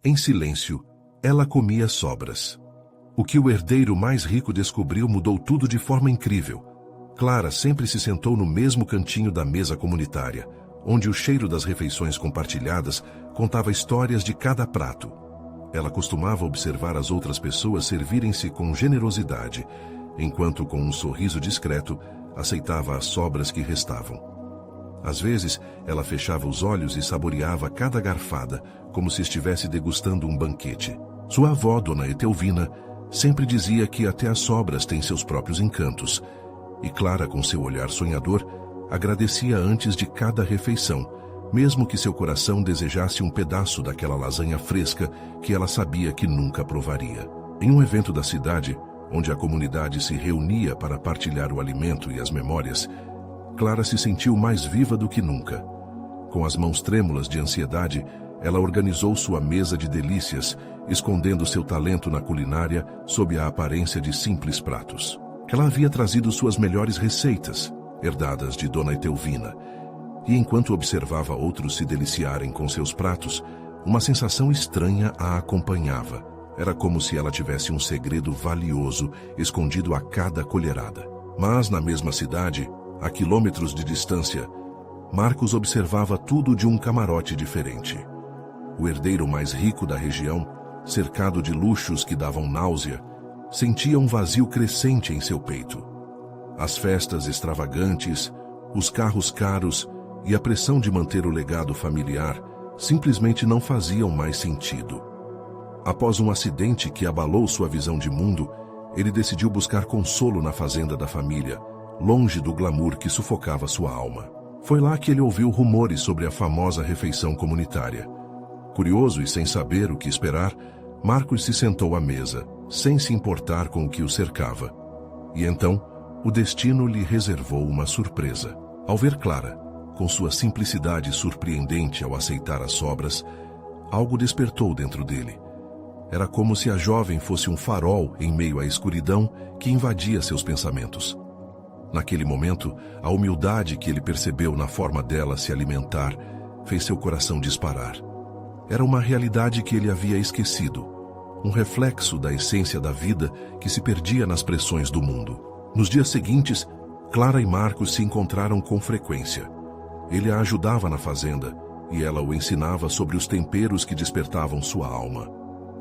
Em silêncio, ela comia sobras. O que o herdeiro mais rico descobriu mudou tudo de forma incrível. Clara sempre se sentou no mesmo cantinho da mesa comunitária, onde o cheiro das refeições compartilhadas contava histórias de cada prato. Ela costumava observar as outras pessoas servirem-se com generosidade, enquanto com um sorriso discreto aceitava as sobras que restavam. Às vezes, ela fechava os olhos e saboreava cada garfada, como se estivesse degustando um banquete. Sua avó, Dona Etelvina, sempre dizia que até as sobras têm seus próprios encantos, e Clara, com seu olhar sonhador, agradecia antes de cada refeição, mesmo que seu coração desejasse um pedaço daquela lasanha fresca que ela sabia que nunca provaria. Em um evento da cidade, onde a comunidade se reunia para partilhar o alimento e as memórias, Clara se sentiu mais viva do que nunca. Com as mãos trêmulas de ansiedade, ela organizou sua mesa de delícias, escondendo seu talento na culinária sob a aparência de simples pratos. Ela havia trazido suas melhores receitas, herdadas de Dona Etelvina, e enquanto observava outros se deliciarem com seus pratos, uma sensação estranha a acompanhava. Era como se ela tivesse um segredo valioso escondido a cada colherada. Mas na mesma cidade, a quilômetros de distância, Marcos observava tudo de um camarote diferente. O herdeiro mais rico da região, cercado de luxos que davam náusea, sentia um vazio crescente em seu peito. As festas extravagantes, os carros caros e a pressão de manter o legado familiar simplesmente não faziam mais sentido. Após um acidente que abalou sua visão de mundo, ele decidiu buscar consolo na fazenda da família, longe do glamour que sufocava sua alma. Foi lá que ele ouviu rumores sobre a famosa refeição comunitária. Curioso e sem saber o que esperar, Marcos se sentou à mesa, sem se importar com o que o cercava. E então, o destino lhe reservou uma surpresa. Ao ver Clara, com sua simplicidade surpreendente ao aceitar as sobras, algo despertou dentro dele. Era como se a jovem fosse um farol em meio à escuridão que invadia seus pensamentos. Naquele momento, a humildade que ele percebeu na forma dela se alimentar fez seu coração disparar. Era uma realidade que ele havia esquecido, um reflexo da essência da vida que se perdia nas pressões do mundo. Nos dias seguintes, Clara e Marcos se encontraram com frequência. Ele a ajudava na fazenda e ela o ensinava sobre os temperos que despertavam sua alma.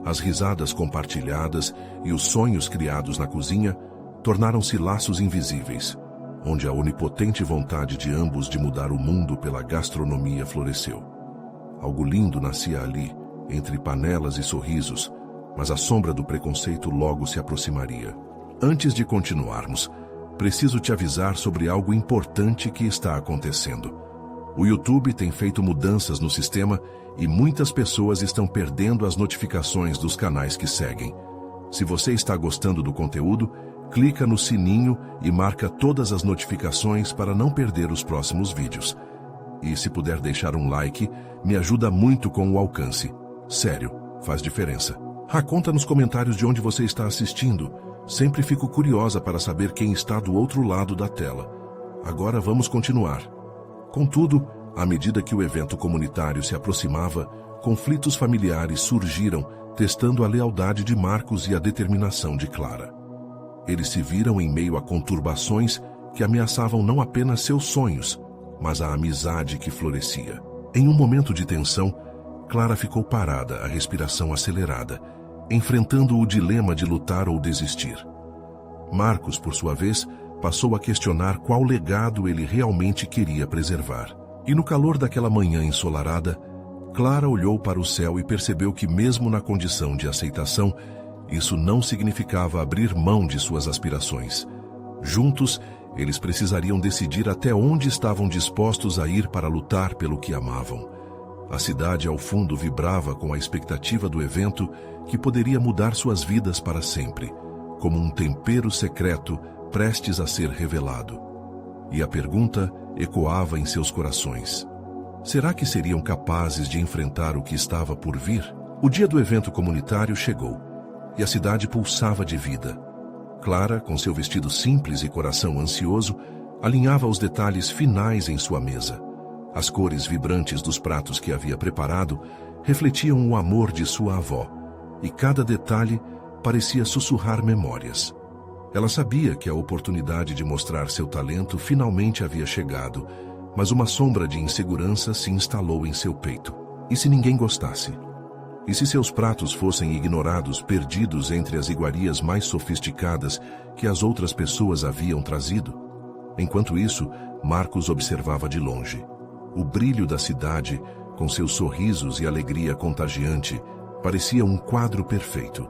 As risadas compartilhadas e os sonhos criados na cozinha tornaram-se laços invisíveis, onde a onipotente vontade de ambos de mudar o mundo pela gastronomia floresceu. Algo lindo nascia ali, entre panelas e sorrisos, mas a sombra do preconceito logo se aproximaria. Antes de continuarmos, preciso te avisar sobre algo importante que está acontecendo. O YouTube tem feito mudanças no sistema e muitas pessoas estão perdendo as notificações dos canais que seguem. Se você está gostando do conteúdo, clica no sininho e marca todas as notificações para não perder os próximos vídeos. E se puder deixar um like, me ajuda muito com o alcance. Sério, faz diferença. Conta nos comentários de onde você está assistindo. Sempre fico curiosa para saber quem está do outro lado da tela. Agora vamos continuar. Contudo, à medida que o evento comunitário se aproximava, conflitos familiares surgiram, testando a lealdade de Marcos e a determinação de Clara. Eles se viram em meio a conturbações que ameaçavam não apenas seus sonhos, mas a amizade que florescia. Em um momento de tensão, Clara ficou parada, a respiração acelerada, enfrentando o dilema de lutar ou desistir. Marcos, por sua vez, passou a questionar qual legado ele realmente queria preservar. E no calor daquela manhã ensolarada, Clara olhou para o céu e percebeu que, mesmo na condição de aceitação, isso não significava abrir mão de suas aspirações. Juntos, eles precisariam decidir até onde estavam dispostos a ir para lutar pelo que amavam. A cidade ao fundo vibrava com a expectativa do evento que poderia mudar suas vidas para sempre, como um tempero secreto prestes a ser revelado. E a pergunta ecoava em seus corações. Será que seriam capazes de enfrentar o que estava por vir? O dia do evento comunitário chegou, e a cidade pulsava de vida. Clara, com seu vestido simples e coração ansioso, alinhava os detalhes finais em sua mesa. As cores vibrantes dos pratos que havia preparado refletiam o amor de sua avó, e cada detalhe parecia sussurrar memórias. Ela sabia que a oportunidade de mostrar seu talento finalmente havia chegado, mas uma sombra de insegurança se instalou em seu peito. E se ninguém gostasse? E se seus pratos fossem ignorados, perdidos entre as iguarias mais sofisticadas que as outras pessoas haviam trazido? Enquanto isso, Marcos observava de longe. O brilho da cidade, com seus sorrisos e alegria contagiante, parecia um quadro perfeito.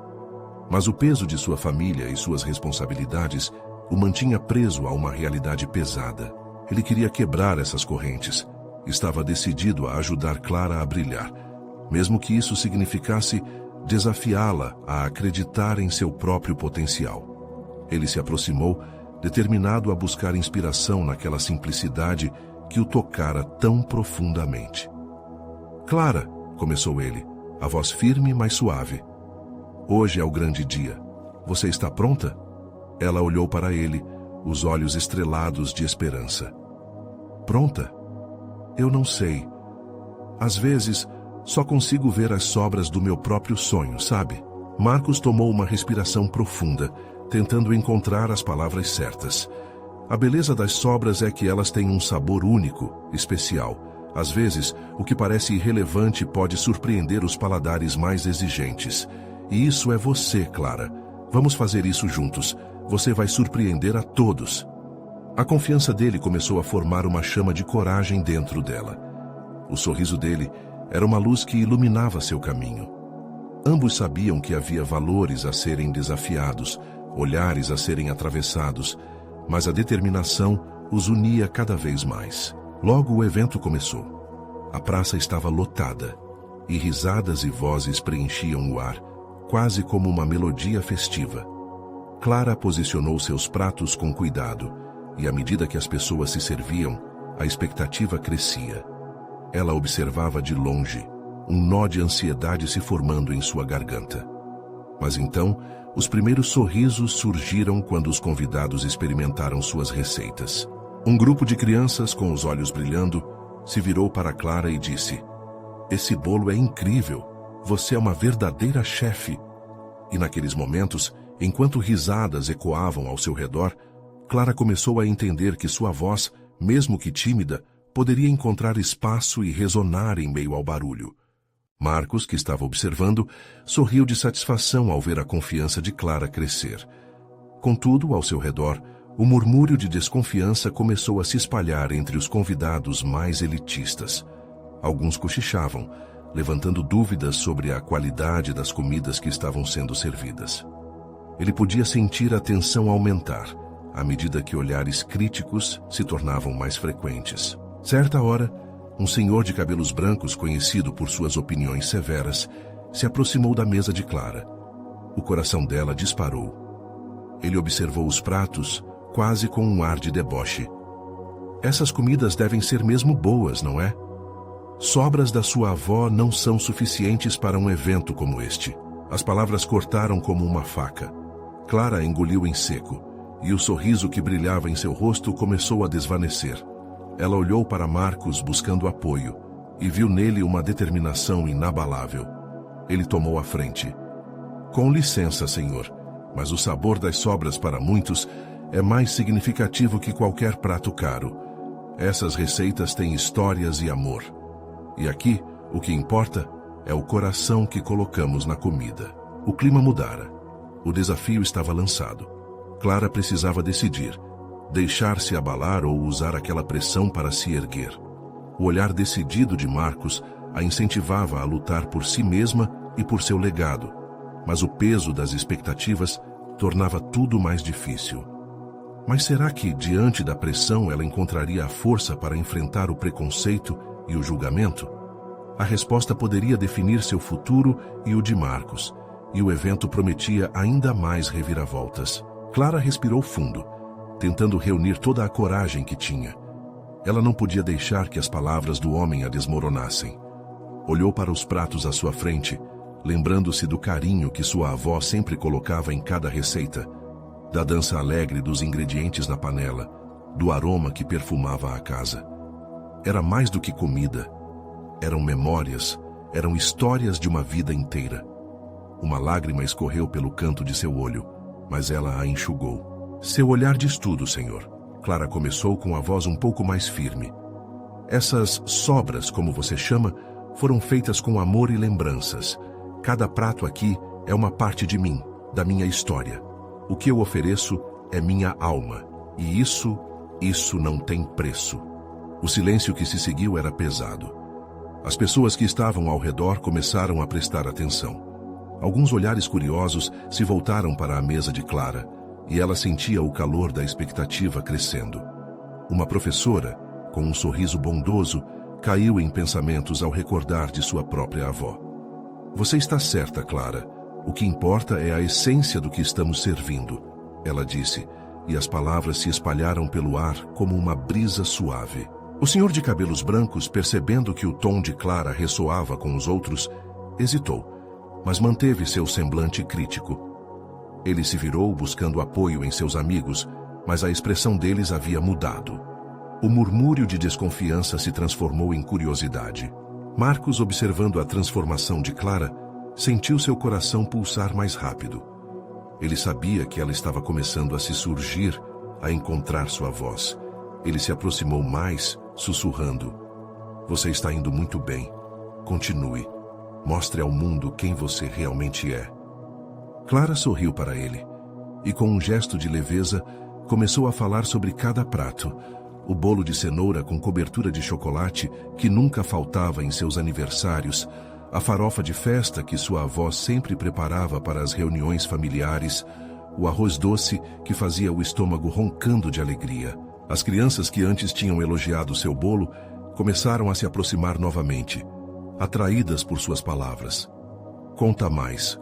Mas o peso de sua família e suas responsabilidades o mantinha preso a uma realidade pesada. Ele queria quebrar essas correntes. Estava decidido a ajudar Clara a brilhar, mesmo que isso significasse desafiá-la a acreditar em seu próprio potencial. Ele se aproximou, determinado a buscar inspiração naquela simplicidade que o tocara tão profundamente. "Clara", começou ele, a voz firme, mas suave. "Hoje é o grande dia. Você está pronta?" Ela olhou para ele, os olhos estrelados de esperança. "Pronta? Eu não sei. Às vezes, só consigo ver as sobras do meu próprio sonho, sabe?" Marcos tomou uma respiração profunda, tentando encontrar as palavras certas. A beleza das sobras é que elas têm um sabor único, especial. Às vezes, o que parece irrelevante pode surpreender os paladares mais exigentes. E isso é você, Clara. Vamos fazer isso juntos. Você vai surpreender a todos. A confiança dele começou a formar uma chama de coragem dentro dela. O sorriso dele era uma luz que iluminava seu caminho. Ambos sabiam que havia valores a serem desafiados, olhares a serem atravessados, mas a determinação os unia cada vez mais. Logo o evento começou. A praça estava lotada, e risadas e vozes preenchiam o ar, quase como uma melodia festiva. Clara posicionou seus pratos com cuidado, e à medida que as pessoas se serviam, a expectativa crescia. Ela observava de longe, um nó de ansiedade se formando em sua garganta. Mas então, os primeiros sorrisos surgiram quando os convidados experimentaram suas receitas. Um grupo de crianças, com os olhos brilhando, se virou para Clara e disse: "Esse bolo é incrível! Você é uma verdadeira chefe!" E naqueles momentos, enquanto risadas ecoavam ao seu redor, Clara começou a entender que sua voz, mesmo que tímida, poderia encontrar espaço e ressonar em meio ao barulho. Marcos, que estava observando, sorriu de satisfação ao ver a confiança de Clara crescer. Contudo, ao seu redor, o murmúrio de desconfiança começou a se espalhar entre os convidados mais elitistas. Alguns cochichavam, levantando dúvidas sobre a qualidade das comidas que estavam sendo servidas. Ele podia sentir a tensão aumentar, à medida que olhares críticos se tornavam mais frequentes. Certa hora, um senhor de cabelos brancos, conhecido por suas opiniões severas, se aproximou da mesa de Clara. O coração dela disparou. Ele observou os pratos, quase com um ar de deboche. "Essas comidas devem ser mesmo boas, não é? Sobras da sua avó não são suficientes para um evento como este." As palavras cortaram como uma faca. Clara engoliu em seco, e o sorriso que brilhava em seu rosto começou a desvanecer. Ela olhou para Marcos buscando apoio, e viu nele uma determinação inabalável. Ele tomou a frente. "Com licença, senhor, mas o sabor das sobras para muitos é mais significativo que qualquer prato caro. Essas receitas têm histórias e amor. E aqui, o que importa é o coração que colocamos na comida." O clima mudara. O desafio estava lançado. Clara precisava decidir: deixar-se abalar ou usar aquela pressão para se erguer. O olhar decidido de Marcos a incentivava a lutar por si mesma e por seu legado, mas o peso das expectativas tornava tudo mais difícil. Mas será que, diante da pressão, ela encontraria a força para enfrentar o preconceito e o julgamento? A resposta poderia definir seu futuro e o de Marcos, e o evento prometia ainda mais reviravoltas. Clara respirou fundo, tentando reunir toda a coragem que tinha. Ela não podia deixar que as palavras do homem a desmoronassem. Olhou para os pratos à sua frente, lembrando-se do carinho que sua avó sempre colocava em cada receita, da dança alegre dos ingredientes na panela, do aroma que perfumava a casa. Era mais do que comida. Eram memórias, Eram histórias de uma vida inteira. Uma lágrima escorreu pelo canto de seu olho, mas ela a enxugou. Seu olhar diz tudo, senhor. Clara começou com a voz um pouco mais firme. Essas sobras, como você chama, foram feitas com amor e lembranças. Cada prato aqui é uma parte de mim, da minha história. O que eu ofereço é minha alma, e isso não tem preço. O silêncio que se seguiu era pesado. As pessoas que estavam ao redor começaram a prestar atenção. Alguns olhares curiosos se voltaram para a mesa de Clara, e ela sentia o calor da expectativa crescendo. Uma professora, com um sorriso bondoso, caiu em pensamentos ao recordar de sua própria avó. Você está certa, Clara. O que importa é a essência do que estamos servindo, ela disse, e as palavras se espalharam pelo ar como uma brisa suave. O senhor de cabelos brancos, percebendo que o tom de Clara ressoava com os outros, hesitou, mas manteve seu semblante crítico. Ele se virou buscando apoio em seus amigos, mas a expressão deles havia mudado. O murmúrio de desconfiança se transformou em curiosidade. Marcos, observando a transformação de Clara, sentiu seu coração pulsar mais rápido. Ele sabia que ela estava começando a se surgir, a encontrar sua voz. Ele se aproximou mais, sussurrando: Você está indo muito bem. Continue. Mostre ao mundo quem você realmente é. Clara sorriu para ele, e com um gesto de leveza, começou a falar sobre cada prato. O bolo de cenoura com cobertura de chocolate, que nunca faltava em seus aniversários, a farofa de festa que sua avó sempre preparava para as reuniões familiares, o arroz doce que fazia o estômago roncando de alegria. As crianças que antes tinham elogiado seu bolo começaram a se aproximar novamente, atraídas por suas palavras. Conta mais,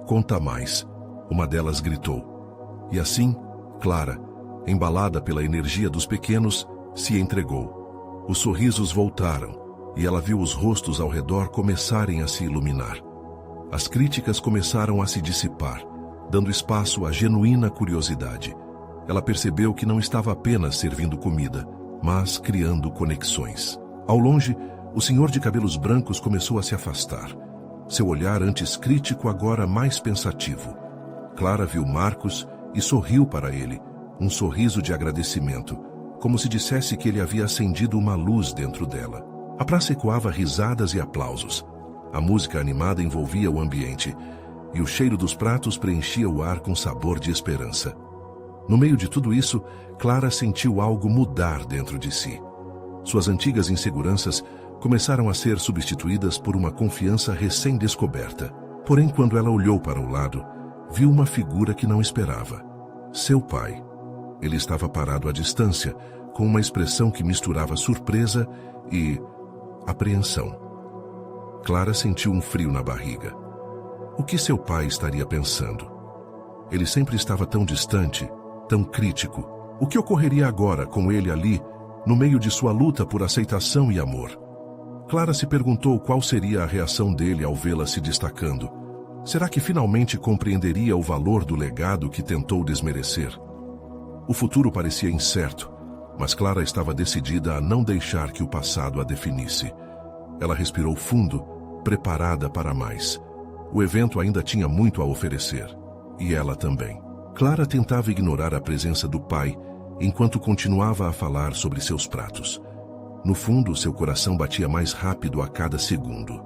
uma delas gritou. E assim, Clara, embalada pela energia dos pequenos, se entregou. Os sorrisos voltaram, e ela viu os rostos ao redor começarem a se iluminar. As críticas começaram a se dissipar, dando espaço à genuína curiosidade. Ela percebeu que não estava apenas servindo comida, mas criando conexões. Ao longe, o senhor de cabelos brancos começou a se afastar. Seu olhar antes crítico, agora mais pensativo. Clara viu Marcos e sorriu para ele, um sorriso de agradecimento, como se dissesse que ele havia acendido uma luz dentro dela. A praça ecoava risadas e aplausos. A música animada envolvia o ambiente, e o cheiro dos pratos preenchia o ar com sabor de esperança. No meio de tudo isso, Clara sentiu algo mudar dentro de si. Suas antigas inseguranças começaram a ser substituídas por uma confiança recém-descoberta. Porém, quando ela olhou para o lado, viu uma figura que não esperava. Seu pai. Ele estava parado à distância, com uma expressão que misturava surpresa e apreensão. Clara sentiu um frio na barriga. O que seu pai estaria pensando? Ele sempre estava tão distante, tão crítico. O que ocorreria agora com ele ali, no meio de sua luta por aceitação e amor? Clara se perguntou qual seria a reação dele ao vê-la se destacando. Será que finalmente compreenderia o valor do legado que tentou desmerecer? O futuro parecia incerto, mas Clara estava decidida a não deixar que o passado a definisse. Ela respirou fundo, preparada para mais. O evento ainda tinha muito a oferecer, e ela também. Clara tentava ignorar a presença do pai, enquanto continuava a falar sobre seus pratos. No fundo, seu coração batia mais rápido a cada segundo.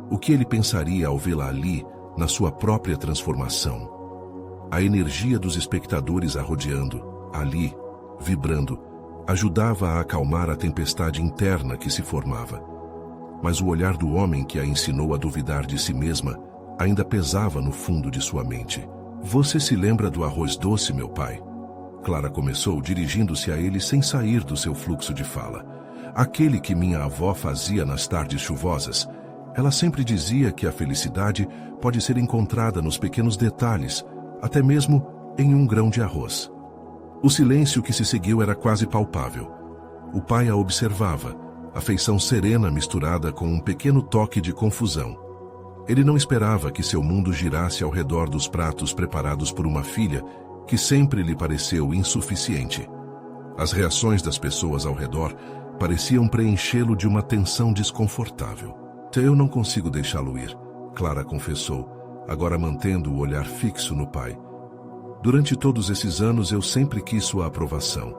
O que ele pensaria ao vê-la ali, na sua própria transformação? A energia dos espectadores a rodeando, ali, vibrando, ajudava a acalmar a tempestade interna que se formava. Mas o olhar do homem que a ensinou a duvidar de si mesma ainda pesava no fundo de sua mente. Você se lembra do arroz doce, meu pai? Clara começou, dirigindo-se a ele sem sair do seu fluxo de fala. Aquele que minha avó fazia nas tardes chuvosas. Ela sempre dizia que a felicidade pode ser encontrada nos pequenos detalhes, até mesmo em um grão de arroz. O silêncio que se seguiu era quase palpável. O pai a observava, a feição serena misturada com um pequeno toque de confusão. Ele não esperava que seu mundo girasse ao redor dos pratos preparados por uma filha que sempre lhe pareceu insuficiente. As reações das pessoas ao redor pareciam preenchê-lo de uma tensão desconfortável. Eu não consigo deixá-lo ir, Clara confessou, agora mantendo o olhar fixo no pai. Durante todos esses anos eu sempre quis sua aprovação,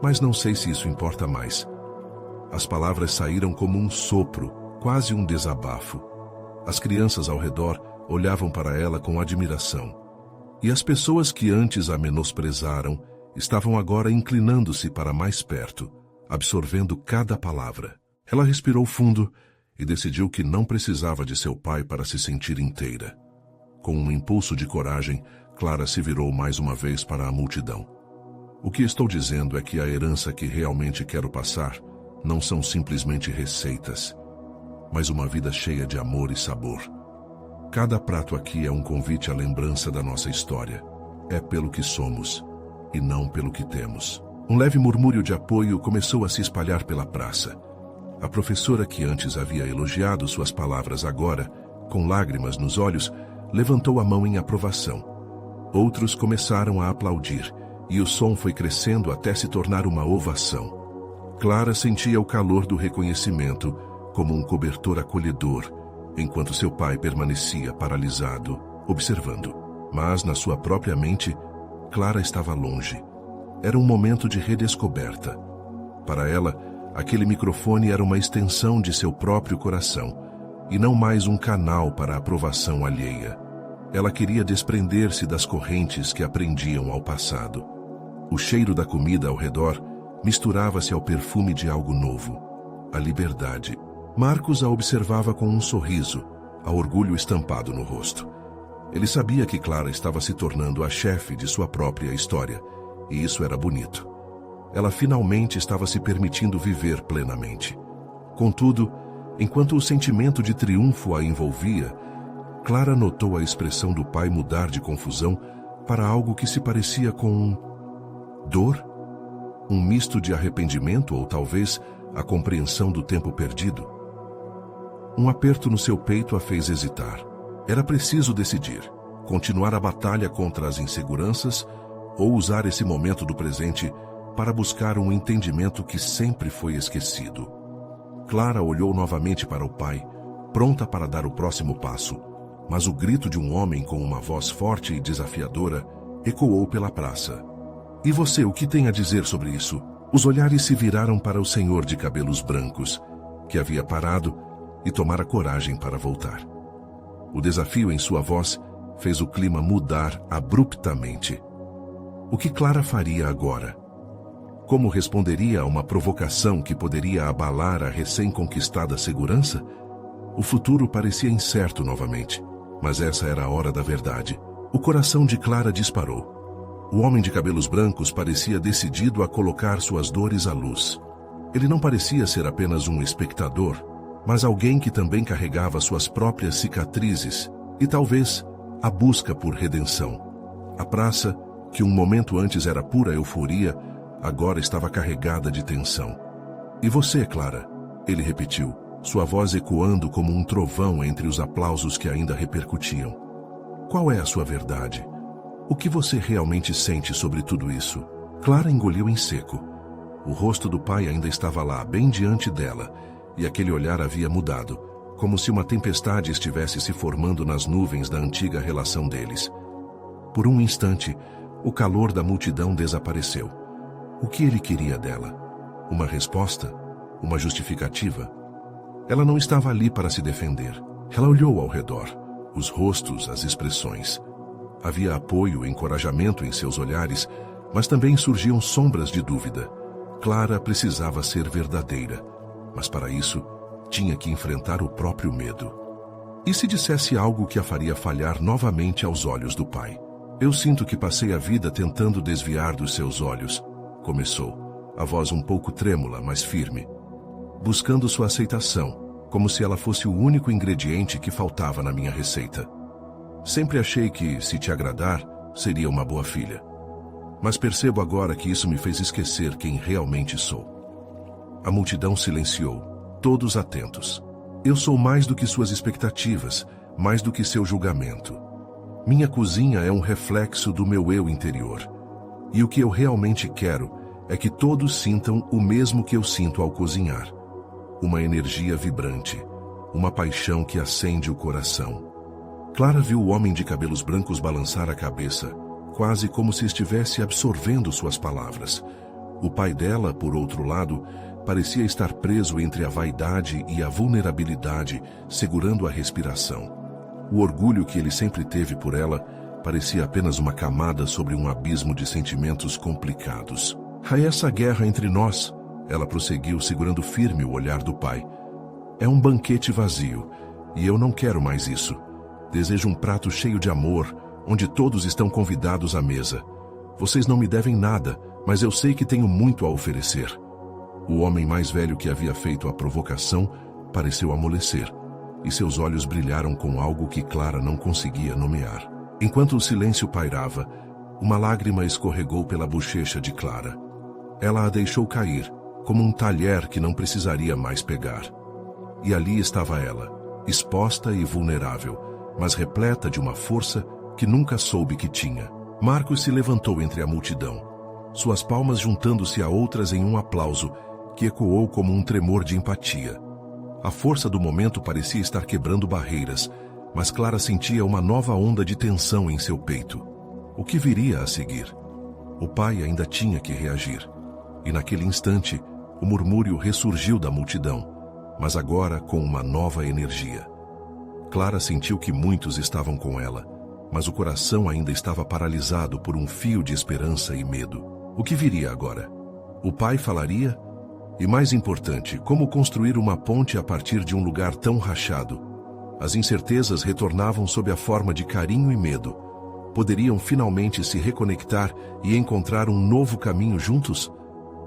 mas não sei se isso importa mais. As palavras saíram como um sopro, quase um desabafo. As crianças ao redor olhavam para ela com admiração. E as pessoas que antes a menosprezaram estavam agora inclinando-se para mais perto, absorvendo cada palavra. Ela respirou fundo e decidiu que não precisava de seu pai para se sentir inteira. Com um impulso de coragem, Clara se virou mais uma vez para a multidão. O que estou dizendo é que a herança que realmente quero passar não são simplesmente receitas, mas uma vida cheia de amor e sabor. Cada prato aqui é um convite à lembrança da nossa história. É pelo que somos, e não pelo que temos. Um leve murmúrio de apoio começou a se espalhar pela praça. A professora, que antes havia elogiado suas palavras, agora, com lágrimas nos olhos, levantou a mão em aprovação. Outros começaram a aplaudir, e o som foi crescendo até se tornar uma ovação. Clara sentia o calor do reconhecimento como um cobertor acolhedor, enquanto seu pai permanecia paralisado, observando. Mas, na sua própria mente, Clara estava longe. Era um momento de redescoberta. Para ela, aquele microfone era uma extensão de seu próprio coração, e não mais um canal para a aprovação alheia. Ela queria desprender-se das correntes que a prendiam ao passado. O cheiro da comida ao redor misturava-se ao perfume de algo novo, a liberdade. Marcos a observava com um sorriso, a orgulho estampado no rosto. Ele sabia que Clara estava se tornando a chefe de sua própria história, e isso era bonito. Ela finalmente estava se permitindo viver plenamente. Contudo, enquanto o sentimento de triunfo a envolvia, Clara notou a expressão do pai mudar de confusão para algo que se parecia com dor, um misto de arrependimento ou talvez a compreensão do tempo perdido. Um aperto no seu peito a fez hesitar. Era preciso decidir, continuar a batalha contra as inseguranças ou usar esse momento do presente para buscar um entendimento que sempre foi esquecido. Clara olhou novamente para o pai, pronta para dar o próximo passo, mas o grito de um homem com uma voz forte e desafiadora ecoou pela praça. E você, o que tem a dizer sobre isso? Os olhares se viraram para o senhor de cabelos brancos, que havia parado e tomara coragem para voltar. O desafio em sua voz fez o clima mudar abruptamente. O que Clara faria agora? Como responderia a uma provocação que poderia abalar a recém-conquistada segurança? O futuro parecia incerto novamente, mas essa era a hora da verdade. O coração de Clara disparou. O homem de cabelos brancos parecia decidido a colocar suas dores à luz. Ele não parecia ser apenas um espectador, mas alguém que também carregava suas próprias cicatrizes e talvez a busca por redenção. A praça, que um momento antes era pura euforia, agora estava carregada de tensão. E você, Clara? Ele repetiu, sua voz ecoando como um trovão entre os aplausos que ainda repercutiam. Qual é a sua verdade? O que você realmente sente sobre tudo isso? Clara engoliu em seco. O rosto do pai ainda estava lá, bem diante dela, e aquele olhar havia mudado, como se uma tempestade estivesse se formando nas nuvens da antiga relação deles. Por um instante, o calor da multidão desapareceu. O que ele queria dela? Uma resposta? Uma justificativa? Ela não estava ali para se defender. Ela olhou ao redor, os rostos, as expressões. Havia apoio e encorajamento em seus olhares, mas também surgiam sombras de dúvida. Clara precisava ser verdadeira, mas para isso tinha que enfrentar o próprio medo. E se dissesse algo que a faria falhar novamente aos olhos do pai? Eu sinto que passei a vida tentando desviar dos seus olhos, começou, a voz um pouco trêmula, mas firme, buscando sua aceitação, como se ela fosse o único ingrediente que faltava na minha receita. Sempre achei que, se te agradar, seria uma boa filha. Mas percebo agora que isso me fez esquecer quem realmente sou. A multidão silenciou, todos atentos. Eu sou mais do que suas expectativas, mais do que seu julgamento. Minha cozinha é um reflexo do meu eu interior. E o que eu realmente quero é que todos sintam o mesmo que eu sinto ao cozinhar. Uma energia vibrante, uma paixão que acende o coração. Clara viu o homem de cabelos brancos balançar a cabeça, quase como se estivesse absorvendo suas palavras. O pai dela, por outro lado, parecia estar preso entre a vaidade e a vulnerabilidade, segurando a respiração. O orgulho que ele sempre teve por ela parecia apenas uma camada sobre um abismo de sentimentos complicados. Há essa guerra entre nós, ela prosseguiu, segurando firme o olhar do pai. É um banquete vazio, e eu não quero mais isso. Desejo um prato cheio de amor, onde todos estão convidados à mesa. Vocês não me devem nada, mas eu sei que tenho muito a oferecer. O homem mais velho que havia feito a provocação pareceu amolecer, e seus olhos brilharam com algo que Clara não conseguia nomear. Enquanto o silêncio pairava, uma lágrima escorregou pela bochecha de Clara. Ela a deixou cair, como um talher que não precisaria mais pegar. E ali estava ela, exposta e vulnerável, mas repleta de uma força que nunca soube que tinha. Marcos se levantou entre a multidão, suas palmas juntando-se a outras em um aplauso que ecoou como um tremor de empatia. A força do momento parecia estar quebrando barreiras, mas Clara sentia uma nova onda de tensão em seu peito. O que viria a seguir? O pai ainda tinha que reagir. E naquele instante, o murmúrio ressurgiu da multidão, mas agora com uma nova energia. Clara sentiu que muitos estavam com ela, mas o coração ainda estava paralisado por um fio de esperança e medo. O que viria agora? O pai falaria? E mais importante, como construir uma ponte a partir de um lugar tão rachado? As incertezas retornavam sob a forma de carinho e medo. Poderiam finalmente se reconectar e encontrar um novo caminho juntos?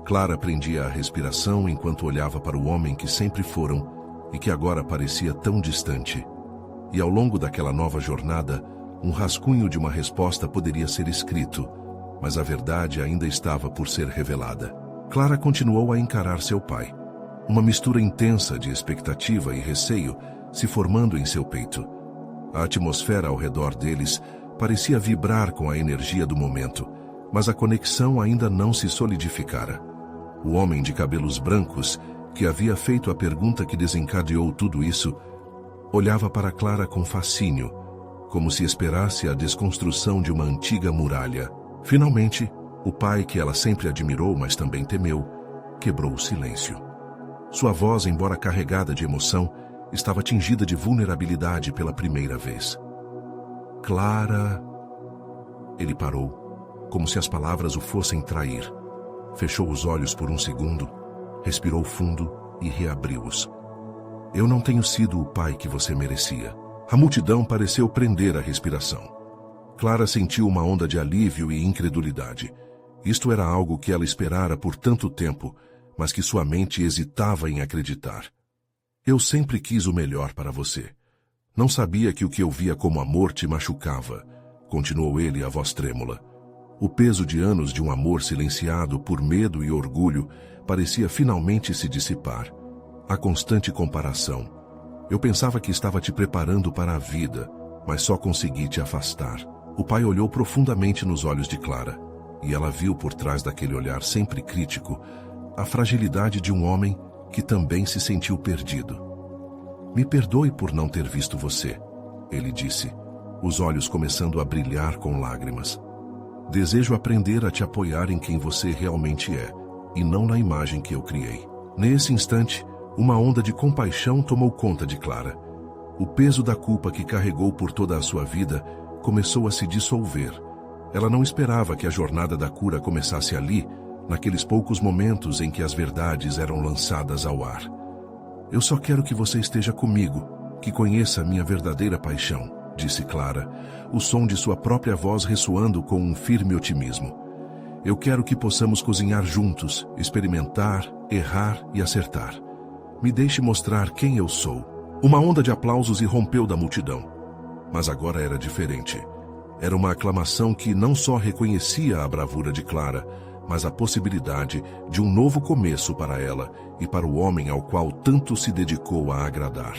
Clara prendia a respiração enquanto olhava para o homem que sempre foram e que agora parecia tão distante. E ao longo daquela nova jornada, um rascunho de uma resposta poderia ser escrito, mas a verdade ainda estava por ser revelada. Clara continuou a encarar seu pai. Uma mistura intensa de expectativa e receio se formando em seu peito. A atmosfera ao redor deles parecia vibrar com a energia do momento, mas a conexão ainda não se solidificara. O homem de cabelos brancos, que havia feito a pergunta que desencadeou tudo isso, olhava para Clara com fascínio, como se esperasse a desconstrução de uma antiga muralha. Finalmente, o pai, que ela sempre admirou, mas também temeu, quebrou o silêncio. Sua voz, embora carregada de emoção, estava tingida de vulnerabilidade pela primeira vez. Clara... Ele parou, como se as palavras o fossem trair. Fechou os olhos por um segundo, respirou fundo e reabriu-os. Eu não tenho sido o pai que você merecia. A multidão pareceu prender a respiração. Clara sentiu uma onda de alívio e incredulidade. Isto era algo que ela esperara por tanto tempo, mas que sua mente hesitava em acreditar. Eu sempre quis o melhor para você. Não sabia que o que eu via como amor te machucava, continuou ele, a voz trêmula. O peso de anos de um amor silenciado por medo e orgulho parecia finalmente se dissipar. A constante comparação. Eu pensava que estava te preparando para a vida, mas só consegui te afastar. O pai olhou profundamente nos olhos de Clara, e ela viu por trás daquele olhar sempre crítico a fragilidade de um homem que também se sentiu perdido. Me perdoe por não ter visto você, ele disse, os olhos começando a brilhar com lágrimas. Desejo aprender a te apoiar em quem você realmente é, e não na imagem que eu criei. Nesse instante, uma onda de compaixão tomou conta de Clara. O peso da culpa que carregou por toda a sua vida começou a se dissolver. Ela não esperava que a jornada da cura começasse ali, naqueles poucos momentos em que as verdades eram lançadas ao ar. Eu só quero que você esteja comigo, que conheça a minha verdadeira paixão, disse Clara, o som de sua própria voz ressoando com um firme otimismo. Eu quero que possamos cozinhar juntos, experimentar, errar e acertar. Me deixe mostrar quem eu sou. Uma onda de aplausos irrompeu da multidão. Mas agora era diferente. Era uma aclamação que não só reconhecia a bravura de Clara, mas a possibilidade de um novo começo para ela e para o homem ao qual tanto se dedicou a agradar.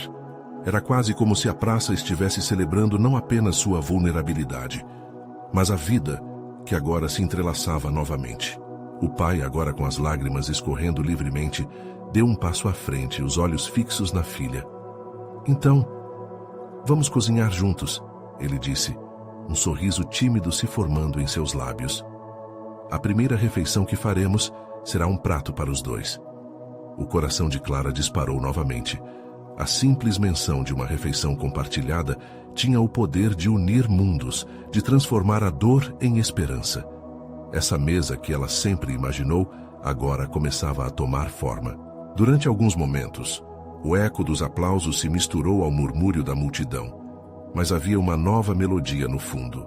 Era quase como se a praça estivesse celebrando não apenas sua vulnerabilidade, mas a vida que agora se entrelaçava novamente. O pai, agora com as lágrimas escorrendo livremente, deu um passo à frente, os olhos fixos na filha. Então, vamos cozinhar juntos, ele disse, um sorriso tímido se formando em seus lábios. A primeira refeição que faremos será um prato para os dois. O coração de Clara disparou novamente. A simples menção de uma refeição compartilhada tinha o poder de unir mundos, de transformar a dor em esperança. Essa mesa que ela sempre imaginou, agora começava a tomar forma. Durante alguns momentos, o eco dos aplausos se misturou ao murmúrio da multidão. Mas havia uma nova melodia no fundo.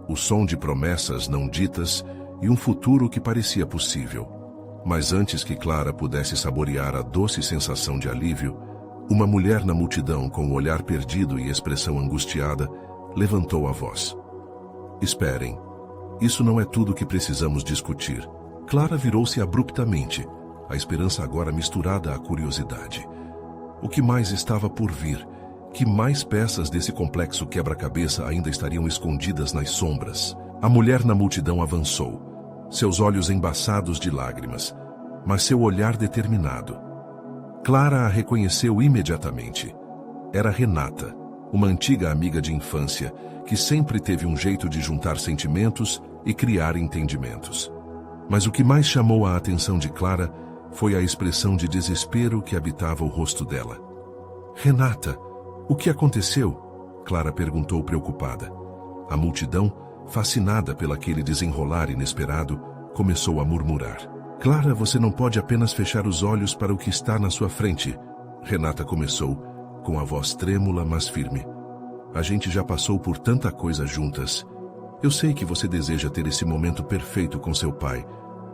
O som de promessas não ditas e um futuro que parecia possível. Mas antes que Clara pudesse saborear a doce sensação de alívio, uma mulher na multidão com o olhar perdido e expressão angustiada levantou a voz. Esperem, isso não é tudo que precisamos discutir. Clara virou-se abruptamente, a esperança agora misturada à curiosidade. O que mais estava por vir? Que mais peças desse complexo quebra-cabeça ainda estariam escondidas nas sombras? A mulher na multidão avançou, seus olhos embaçados de lágrimas, mas seu olhar determinado. Clara a reconheceu imediatamente. Era Renata, uma antiga amiga de infância, que sempre teve um jeito de juntar sentimentos e criar entendimentos. Mas o que mais chamou a atenção de Clara foi a expressão de desespero que habitava o rosto dela. Renata, o que aconteceu? Clara perguntou preocupada. A multidão, fascinada pelaquele desenrolar inesperado, começou a murmurar. Clara, você não pode apenas fechar os olhos para o que está na sua frente. Renata começou, com a voz trêmula, mas firme. A gente já passou por tanta coisa juntas. Eu sei que você deseja ter esse momento perfeito com seu pai,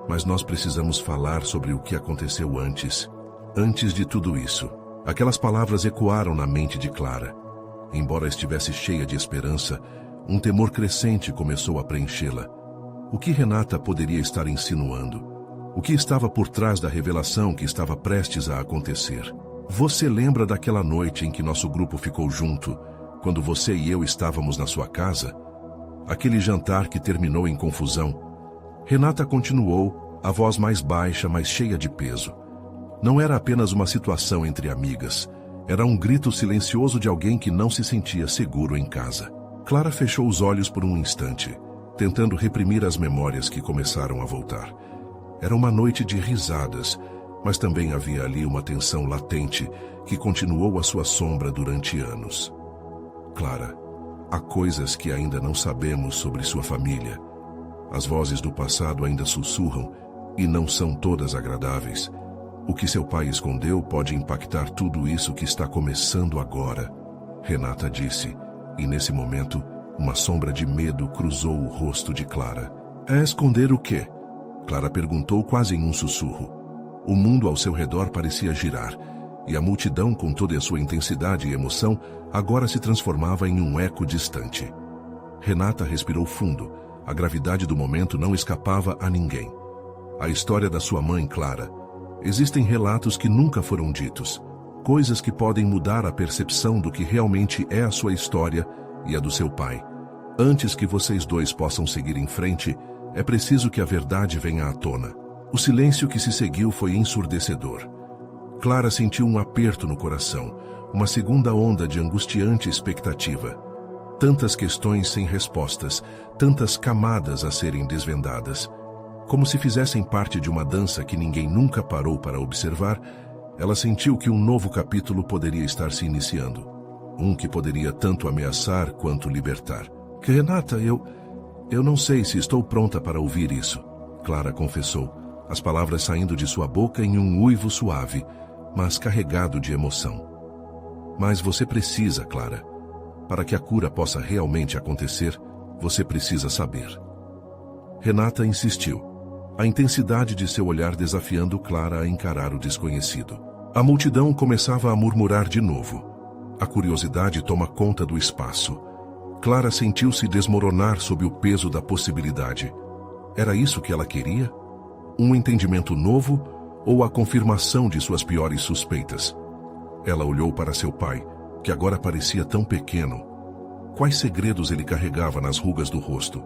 mas nós precisamos falar sobre o que aconteceu antes. Antes de tudo isso. Aquelas palavras ecoaram na mente de Clara. Embora estivesse cheia de esperança, um temor crescente começou a preenchê-la. O que Renata poderia estar insinuando? O que estava por trás da revelação que estava prestes a acontecer? Você lembra daquela noite em que nosso grupo ficou junto, quando você e eu estávamos na sua casa? Aquele jantar que terminou em confusão. Renata continuou, a voz mais baixa, mas cheia de peso. Não era apenas uma situação entre amigas. Era um grito silencioso de alguém que não se sentia seguro em casa. Clara fechou os olhos por um instante, tentando reprimir as memórias que começaram a voltar. Era uma noite de risadas, mas também havia ali uma tensão latente que continuou à sua sombra durante anos. Clara, há coisas que ainda não sabemos sobre sua família. As vozes do passado ainda sussurram e não são todas agradáveis. O que seu pai escondeu pode impactar tudo isso que está começando agora, Renata disse, e nesse momento, uma sombra de medo cruzou o rosto de Clara. É esconder o quê? Clara perguntou quase em um sussurro. O mundo ao seu redor parecia girar, e a multidão, com toda a sua intensidade e emoção, agora se transformava em um eco distante. Renata respirou fundo. A gravidade do momento não escapava a ninguém. A história da sua mãe, Clara. Existem relatos que nunca foram ditos, coisas que podem mudar a percepção do que realmente é a sua história e a do seu pai. Antes que vocês dois possam seguir em frente, é preciso que a verdade venha à tona. O silêncio que se seguiu foi ensurdecedor. Clara sentiu um aperto no coração, uma segunda onda de angustiante expectativa. Tantas questões sem respostas, tantas camadas a serem desvendadas. Como se fizessem parte de uma dança que ninguém nunca parou para observar, ela sentiu que um novo capítulo poderia estar se iniciando. Um que poderia tanto ameaçar quanto libertar. Renata, eu não sei se estou pronta para ouvir isso, Clara confessou, as palavras saindo de sua boca em um uivo suave, mas carregado de emoção. Mas você precisa, Clara. Para que a cura possa realmente acontecer, você precisa saber. Renata insistiu, a intensidade de seu olhar desafiando Clara a encarar o desconhecido. A multidão começava a murmurar de novo. A curiosidade toma conta do espaço. Clara sentiu-se desmoronar sob o peso da possibilidade. Era isso que ela queria? Um entendimento novo ou a confirmação de suas piores suspeitas? Ela olhou para seu pai, que agora parecia tão pequeno. Quais segredos ele carregava nas rugas do rosto?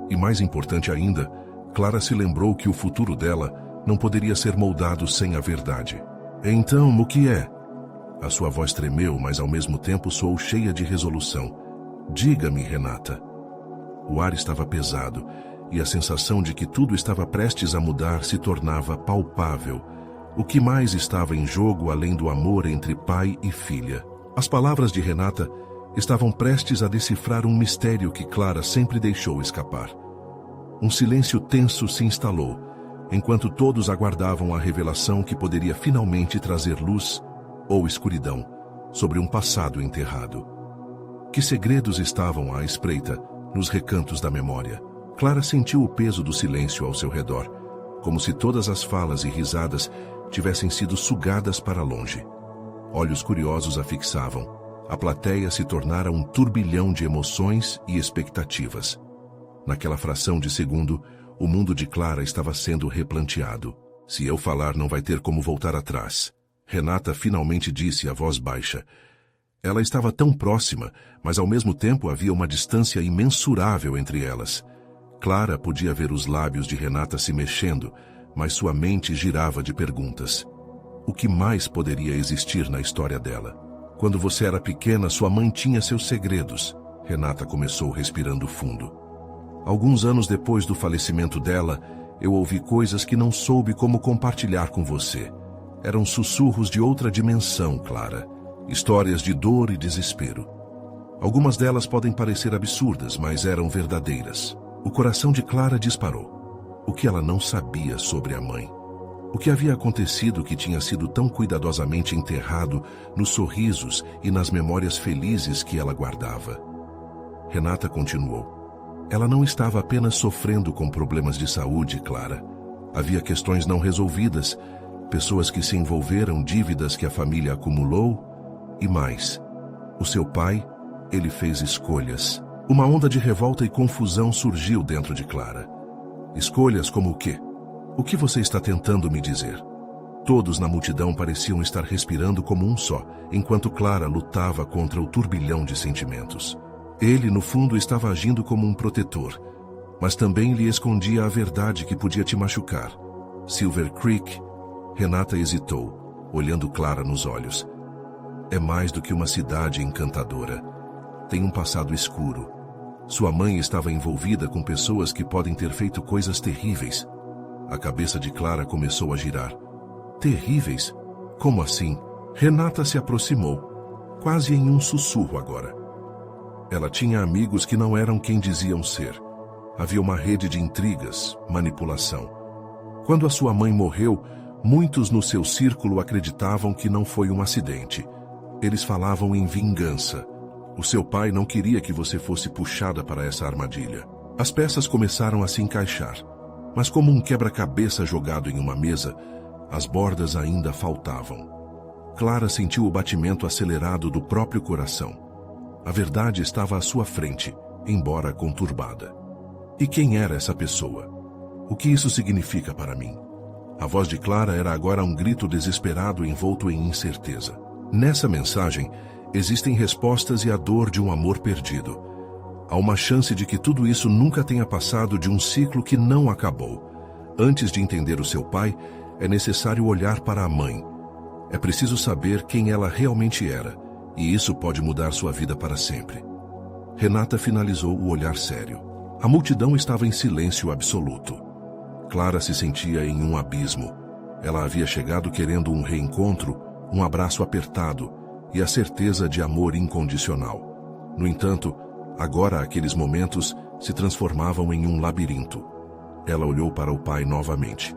E mais importante ainda, Clara se lembrou que o futuro dela não poderia ser moldado sem a verdade. Então, o que é? A sua voz tremeu, mas ao mesmo tempo soou cheia de resolução. Diga-me, Renata. O ar estava pesado, e a sensação de que tudo estava prestes a mudar se tornava palpável. O que mais estava em jogo além do amor entre pai e filha? As palavras de Renata estavam prestes a decifrar um mistério que Clara sempre deixou escapar. Um silêncio tenso se instalou, enquanto todos aguardavam a revelação que poderia finalmente trazer luz ou escuridão sobre um passado enterrado. Que segredos estavam à espreita nos recantos da memória? Clara sentiu o peso do silêncio ao seu redor, como se todas as falas e risadas tivessem sido sugadas para longe. Olhos curiosos a fixavam. A plateia se tornara um turbilhão de emoções e expectativas. Naquela fração de segundo, o mundo de Clara estava sendo replanteado. Se eu falar, não vai ter como voltar atrás. Renata finalmente disse a voz baixa. Ela estava tão próxima, mas ao mesmo tempo havia uma distância imensurável entre elas. Clara podia ver os lábios de Renata se mexendo, mas sua mente girava de perguntas. O que mais poderia existir na história dela? Quando você era pequena, sua mãe tinha seus segredos. Renata começou respirando fundo. Alguns anos depois do falecimento dela, eu ouvi coisas que não soube como compartilhar com você. Eram sussurros de outra dimensão, Clara. Histórias de dor e desespero. Algumas delas podem parecer absurdas, mas eram verdadeiras. O coração de Clara disparou. O que ela não sabia sobre a mãe? O que havia acontecido que tinha sido tão cuidadosamente enterrado nos sorrisos e nas memórias felizes que ela guardava? Renata continuou. Ela não estava apenas sofrendo com problemas de saúde, Clara. Havia questões não resolvidas, pessoas que se envolveram, dívidas que a família acumulou e mais. O seu pai, ele fez escolhas. Uma onda de revolta e confusão surgiu dentro de Clara. Escolhas como o quê? O que você está tentando me dizer? Todos na multidão pareciam estar respirando como um só, enquanto Clara lutava contra o turbilhão de sentimentos. Ele, no fundo, estava agindo como um protetor, mas também lhe escondia a verdade que podia te machucar. Silver Creek. Renata hesitou, olhando Clara nos olhos. É mais do que uma cidade encantadora. Tem um passado escuro. Sua mãe estava envolvida com pessoas que podem ter feito coisas terríveis. A cabeça de Clara começou a girar. Terríveis? Como assim? Renata se aproximou, quase em um sussurro agora. Ela tinha amigos que não eram quem diziam ser. Havia uma rede de intrigas, manipulação. Quando a sua mãe morreu, muitos no seu círculo acreditavam que não foi um acidente. Eles falavam em vingança. O seu pai não queria que você fosse puxada para essa armadilha. As peças começaram a se encaixar, mas como um quebra-cabeça jogado em uma mesa, as bordas ainda faltavam. Clara sentiu o batimento acelerado do próprio coração. A verdade estava à sua frente, embora conturbada. E quem era essa pessoa? O que isso significa para mim? A voz de Clara era agora um grito desesperado envolto em incerteza. Nessa mensagem, existem respostas e a dor de um amor perdido. Há uma chance de que tudo isso nunca tenha passado de um ciclo que não acabou. Antes de entender o seu pai, é necessário olhar para a mãe. É preciso saber quem ela realmente era, e isso pode mudar sua vida para sempre. Renata finalizou o olhar sério. A multidão estava em silêncio absoluto. Clara se sentia em um abismo. Ela havia chegado querendo um reencontro, um abraço apertado e a certeza de amor incondicional. No entanto, agora aqueles momentos se transformavam em um labirinto. Ela olhou para o pai novamente,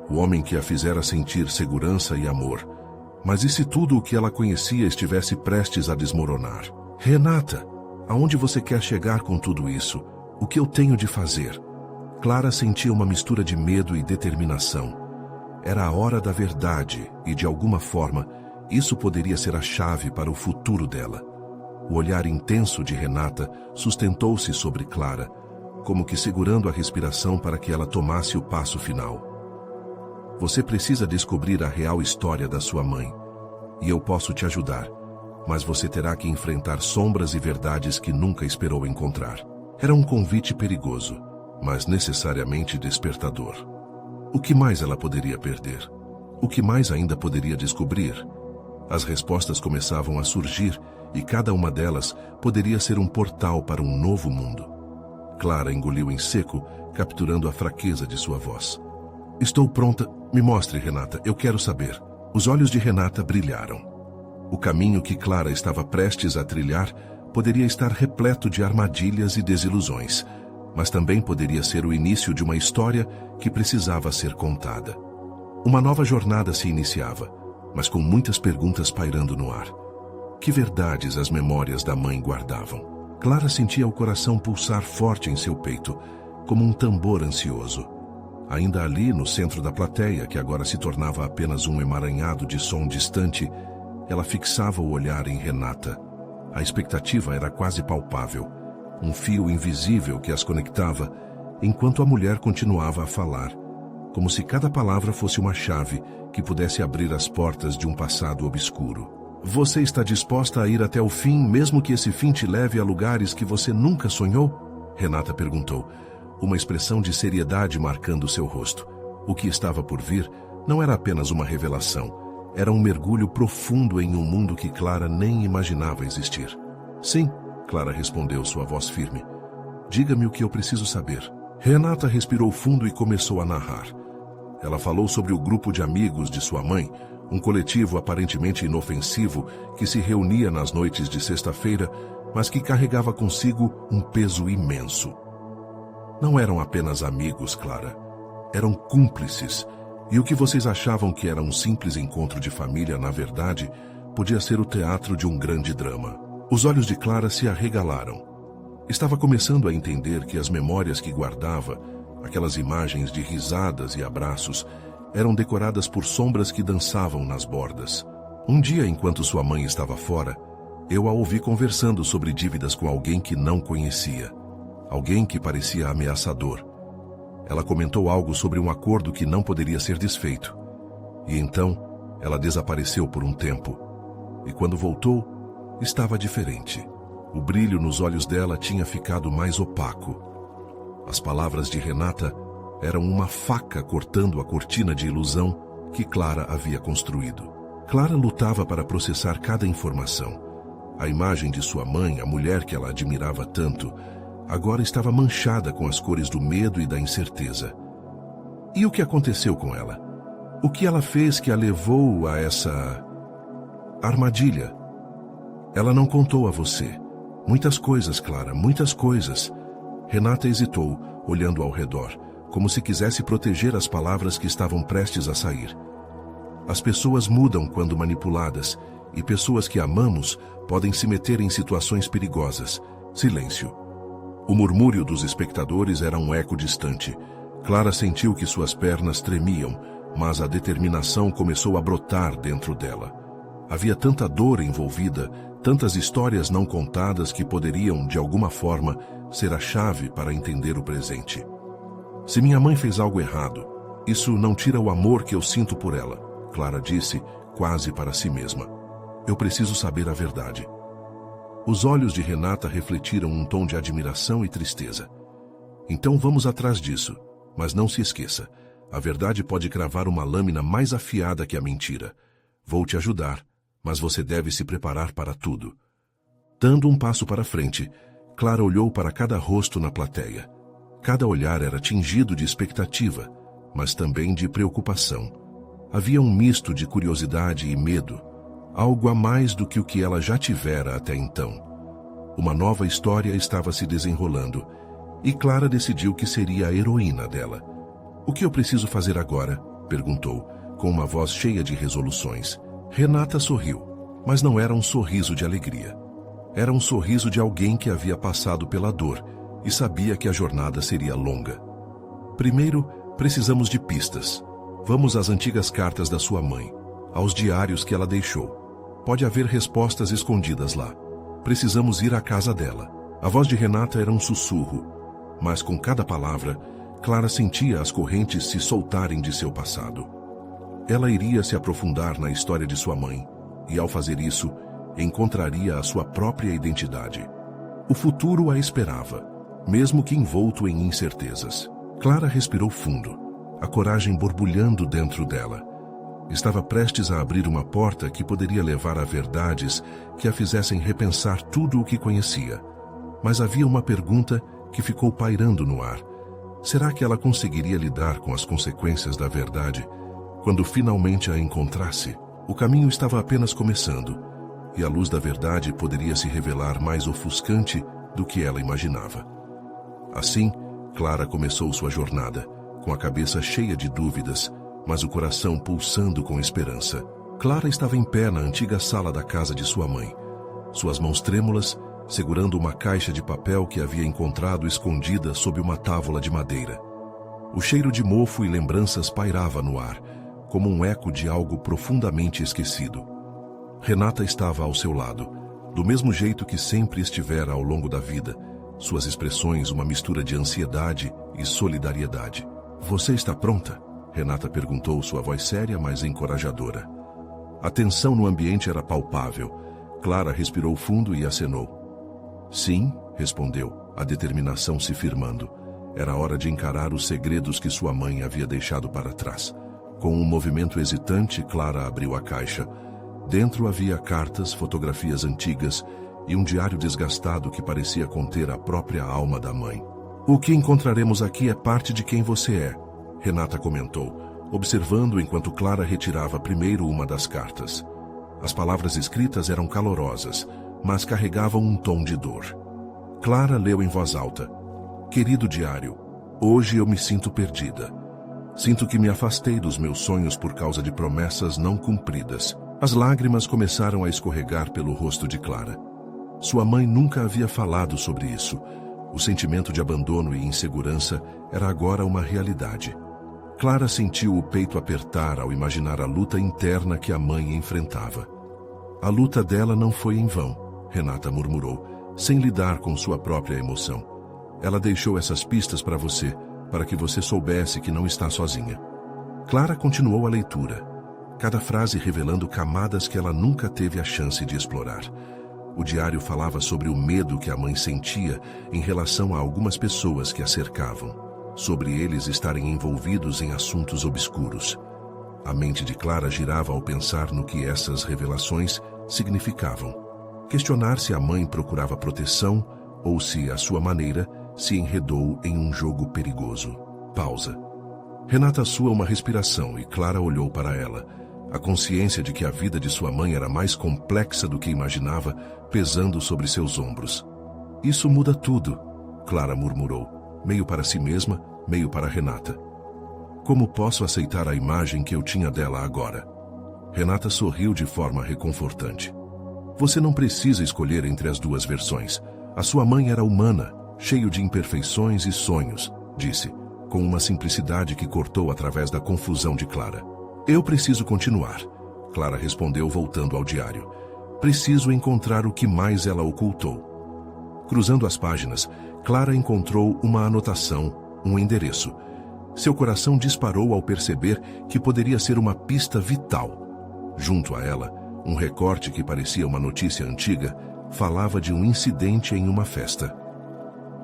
o homem que a fizera sentir segurança e amor. Mas e se tudo o que ela conhecia estivesse prestes a desmoronar? Renata, aonde você quer chegar com tudo isso? O que eu tenho de fazer? Clara sentia uma mistura de medo e determinação. Era a hora da verdade e, de alguma forma, isso poderia ser a chave para o futuro dela. O olhar intenso de Renata sustentou-se sobre Clara, como que segurando a respiração para que ela tomasse o passo final. Você precisa descobrir a real história da sua mãe, e eu posso te ajudar, mas você terá que enfrentar sombras e verdades que nunca esperou encontrar. Era um convite perigoso, mas necessariamente despertador. O que mais ela poderia perder? O que mais ainda poderia descobrir? As respostas começavam a surgir e cada uma delas poderia ser um portal para um novo mundo. Clara engoliu em seco, capturando a fraqueza de sua voz. Estou pronta. Me mostre, Renata. Eu quero saber. Os olhos de Renata brilharam. O caminho que Clara estava prestes a trilhar poderia estar repleto de armadilhas e desilusões, mas também poderia ser o início de uma história que precisava ser contada. Uma nova jornada se iniciava, mas com muitas perguntas pairando no ar. Que verdades as memórias da mãe guardavam? Clara sentia o coração pulsar forte em seu peito, como um tambor ansioso. Ainda ali, no centro da plateia, que agora se tornava apenas um emaranhado de som distante, ela fixava o olhar em Renata. A expectativa era quase palpável, um fio invisível que as conectava, enquanto a mulher continuava a falar, como se cada palavra fosse uma chave que pudesse abrir as portas de um passado obscuro. Você está disposta a ir até o fim, mesmo que esse fim te leve a lugares que você nunca sonhou? Renata perguntou, uma expressão de seriedade marcando seu rosto. O que estava por vir não era apenas uma revelação, era um mergulho profundo em um mundo que Clara nem imaginava existir. Sim, Clara respondeu, sua voz firme. Diga-me o que eu preciso saber. Renata respirou fundo e começou a narrar. Ela falou sobre o grupo de amigos de sua mãe, um coletivo aparentemente inofensivo que se reunia nas noites de sexta-feira, mas que carregava consigo um peso imenso. Não eram apenas amigos, Clara. Eram cúmplices. E o que vocês achavam que era um simples encontro de família, na verdade, podia ser o teatro de um grande drama. Os olhos de Clara se arregalaram. Estava começando a entender que as memórias que guardava, aquelas imagens de risadas e abraços, eram decoradas por sombras que dançavam nas bordas. Um dia, enquanto sua mãe estava fora, eu a ouvi conversando sobre dívidas com alguém que não conhecia. Alguém que parecia ameaçador. Ela comentou algo sobre um acordo que não poderia ser desfeito. E então, ela desapareceu por um tempo. E quando voltou, estava diferente. O brilho nos olhos dela tinha ficado mais opaco. As palavras de Renata eram uma faca cortando a cortina de ilusão que Clara havia construído. Clara lutava para processar cada informação. A imagem de sua mãe, a mulher que ela admirava tanto, agora estava manchada com as cores do medo e da incerteza. E o que aconteceu com ela? O que ela fez que a levou a essa armadilha? Ela não contou a você. Muitas coisas, Clara, muitas coisas. Renata hesitou, olhando ao redor, como se quisesse proteger as palavras que estavam prestes a sair. As pessoas mudam quando manipuladas, e pessoas que amamos podem se meter em situações perigosas. Silêncio. O murmúrio dos espectadores era um eco distante. Clara sentiu que suas pernas tremiam, mas a determinação começou a brotar dentro dela. Havia tanta dor envolvida, tantas histórias não contadas que poderiam, de alguma forma, ser a chave para entender o presente. Se minha mãe fez algo errado, isso não tira o amor que eu sinto por ela, Clara disse, quase para si mesma. Eu preciso saber a verdade. Os olhos de Renata refletiram um tom de admiração e tristeza. Então vamos atrás disso, mas não se esqueça, a verdade pode cravar uma lâmina mais afiada que a mentira. Vou te ajudar, mas você deve se preparar para tudo. Dando um passo para frente, Clara olhou para cada rosto na plateia. Cada olhar era tingido de expectativa, mas também de preocupação. Havia um misto de curiosidade e medo, algo a mais do que o que ela já tivera até então. Uma nova história estava se desenrolando, e Clara decidiu que seria a heroína dela. O que eu preciso fazer agora? Perguntou, com uma voz cheia de resoluções. Renata sorriu, mas não era um sorriso de alegria. Era um sorriso de alguém que havia passado pela dor e sabia que a jornada seria longa. Primeiro, precisamos de pistas. Vamos às antigas cartas da sua mãe, aos diários que ela deixou. Pode haver respostas escondidas lá. Precisamos ir à casa dela. A voz de Renata era um sussurro, mas com cada palavra, Clara sentia as correntes se soltarem de seu passado. Ela iria se aprofundar na história de sua mãe, e ao fazer isso, encontraria a sua própria identidade. O futuro a esperava, mesmo que envolto em incertezas. Clara respirou fundo, a coragem borbulhando dentro dela. Estava prestes a abrir uma porta que poderia levar a verdades que a fizessem repensar tudo o que conhecia. Mas havia uma pergunta que ficou pairando no ar. Será que ela conseguiria lidar com as consequências da verdade quando finalmente a encontrasse? O caminho estava apenas começando, e a luz da verdade poderia se revelar mais ofuscante do que ela imaginava. Assim, Clara começou sua jornada, com a cabeça cheia de dúvidas, mas o coração pulsando com esperança. Clara estava em pé na antiga sala da casa de sua mãe, suas mãos trêmulas, segurando uma caixa de papel que havia encontrado escondida sob uma tábua de madeira. O cheiro de mofo e lembranças pairava no ar, como um eco de algo profundamente esquecido. Renata estava ao seu lado, do mesmo jeito que sempre estivera ao longo da vida, suas expressões uma mistura de ansiedade e solidariedade. "Você está pronta?" Renata perguntou, sua voz séria, mas encorajadora. A tensão no ambiente era palpável. Clara respirou fundo e acenou. "Sim", respondeu, a determinação se firmando. Era hora de encarar os segredos que sua mãe havia deixado para trás. Com um movimento hesitante, Clara abriu a caixa. Dentro havia cartas, fotografias antigas e um diário desgastado que parecia conter a própria alma da mãe. "O que encontraremos aqui é parte de quem você é", Renata comentou, observando enquanto Clara retirava primeiro uma das cartas. As palavras escritas eram calorosas, mas carregavam um tom de dor. Clara leu em voz alta: "Querido diário, hoje eu me sinto perdida. Sinto que me afastei dos meus sonhos por causa de promessas não cumpridas." As lágrimas começaram a escorregar pelo rosto de Clara. Sua mãe nunca havia falado sobre isso. O sentimento de abandono e insegurança era agora uma realidade. Clara sentiu o peito apertar ao imaginar a luta interna que a mãe enfrentava. "A luta dela não foi em vão", Renata murmurou, sem lidar com sua própria emoção. "Ela deixou essas pistas para você, para que você soubesse que não está sozinha." Clara continuou a leitura, cada frase revelando camadas que ela nunca teve a chance de explorar. O diário falava sobre o medo que a mãe sentia em relação a algumas pessoas que a cercavam, sobre eles estarem envolvidos em assuntos obscuros. A mente de Clara girava ao pensar no que essas revelações significavam. Questionar se a mãe procurava proteção ou se, à sua maneira, se enredou em um jogo perigoso. Pausa. Renata sua uma respiração e Clara olhou para ela. A consciência de que a vida de sua mãe era mais complexa do que imaginava, pesando sobre seus ombros. "Isso muda tudo", Clara murmurou, meio para si mesma, meio para Renata. "Como posso aceitar a imagem que eu tinha dela agora?" Renata sorriu de forma reconfortante. "Você não precisa escolher entre as duas versões. A sua mãe era humana, cheio de imperfeições e sonhos", disse, com uma simplicidade que cortou através da confusão de Clara. "Eu preciso continuar", Clara respondeu voltando ao diário. "Preciso encontrar o que mais ela ocultou." Cruzando as páginas, Clara encontrou uma anotação, um endereço. Seu coração disparou ao perceber que poderia ser uma pista vital. Junto a ela, um recorte que parecia uma notícia antiga falava de um incidente em uma festa.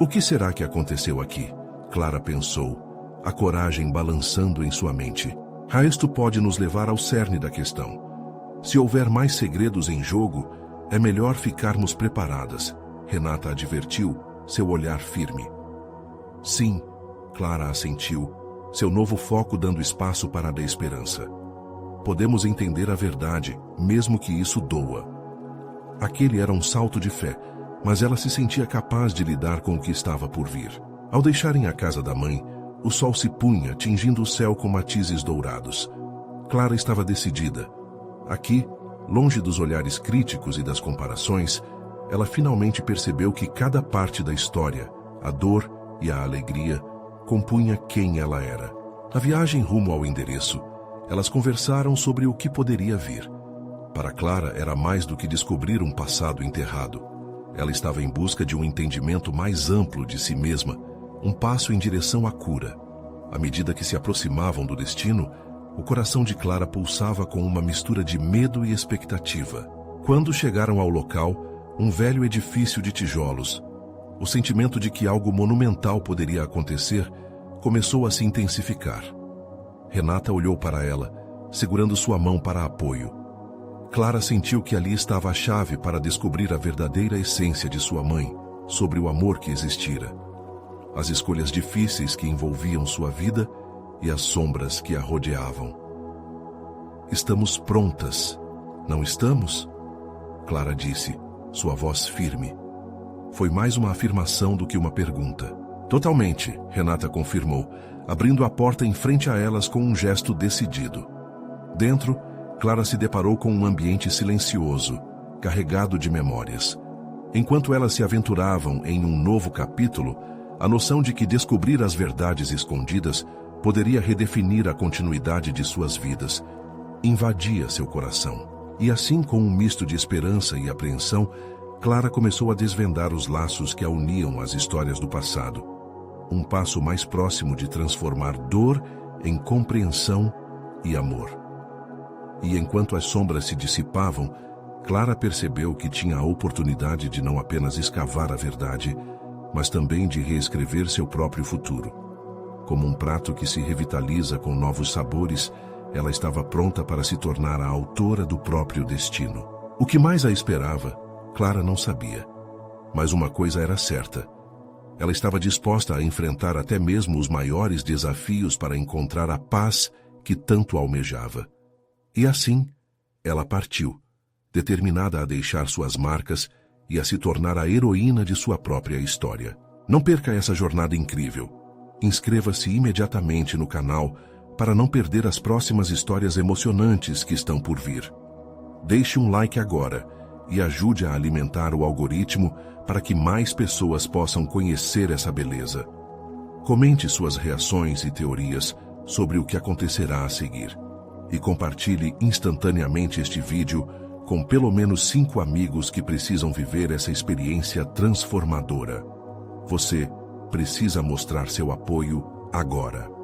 "O que será que aconteceu aqui?" Clara pensou, a coragem balançando em sua mente. "Isto pode nos levar ao cerne da questão. Se houver mais segredos em jogo, é melhor ficarmos preparadas", Renata advertiu, seu olhar firme. "Sim", Clara assentiu, seu novo foco dando espaço para a esperança. "Podemos entender a verdade, mesmo que isso doa." Aquele era um salto de fé, mas ela se sentia capaz de lidar com o que estava por vir. Ao deixarem a casa da mãe, o sol se punha, tingindo o céu com matizes dourados. Clara estava decidida. Aqui, longe dos olhares críticos e das comparações, ela finalmente percebeu que cada parte da história, a dor e a alegria, compunha quem ela era. Na viagem rumo ao endereço, elas conversaram sobre o que poderia vir. Para Clara era mais do que descobrir um passado enterrado. Ela estava em busca de um entendimento mais amplo de si mesma, um passo em direção à cura. À medida que se aproximavam do destino, o coração de Clara pulsava com uma mistura de medo e expectativa. Quando chegaram ao local, um velho edifício de tijolos, o sentimento de que algo monumental poderia acontecer começou a se intensificar. Renata olhou para ela, segurando sua mão para apoio. Clara sentiu que ali estava a chave para descobrir a verdadeira essência de sua mãe sobre o amor que existira, as escolhas difíceis que envolviam sua vida e as sombras que a rodeavam. Estamos prontas, não estamos? Clara disse, sua voz firme. Foi mais uma afirmação do que uma pergunta. Totalmente, Renata confirmou, abrindo a porta em frente a elas com um gesto decidido. Dentro, Clara se deparou com um ambiente silencioso, carregado de memórias. Enquanto elas se aventuravam em um novo capítulo, a noção de que descobrir as verdades escondidas poderia redefinir a continuidade de suas vidas invadia seu coração. E assim, com um misto de esperança e apreensão, Clara começou a desvendar os laços que a uniam às histórias do passado. Um passo mais próximo de transformar dor em compreensão e amor. E enquanto as sombras se dissipavam, Clara percebeu que tinha a oportunidade de não apenas escavar a verdade, mas também de reescrever seu próprio futuro. Como um prato que se revitaliza com novos sabores, ela estava pronta para se tornar a autora do próprio destino. O que mais a esperava, Clara não sabia. Mas uma coisa era certa. Ela estava disposta a enfrentar até mesmo os maiores desafios para encontrar a paz que tanto almejava. E assim, ela partiu, determinada a deixar suas marcas e a se tornar a heroína de sua própria história. Não perca essa jornada incrível. Inscreva-se imediatamente no canal para não perder as próximas histórias emocionantes que estão por vir. Deixe um like agora e ajude a alimentar o algoritmo para que mais pessoas possam conhecer essa beleza. Comente suas reações e teorias sobre o que acontecerá a seguir. E compartilhe instantaneamente este vídeo com pelo menos 5 amigos que precisam viver essa experiência transformadora. Você precisa mostrar seu apoio agora.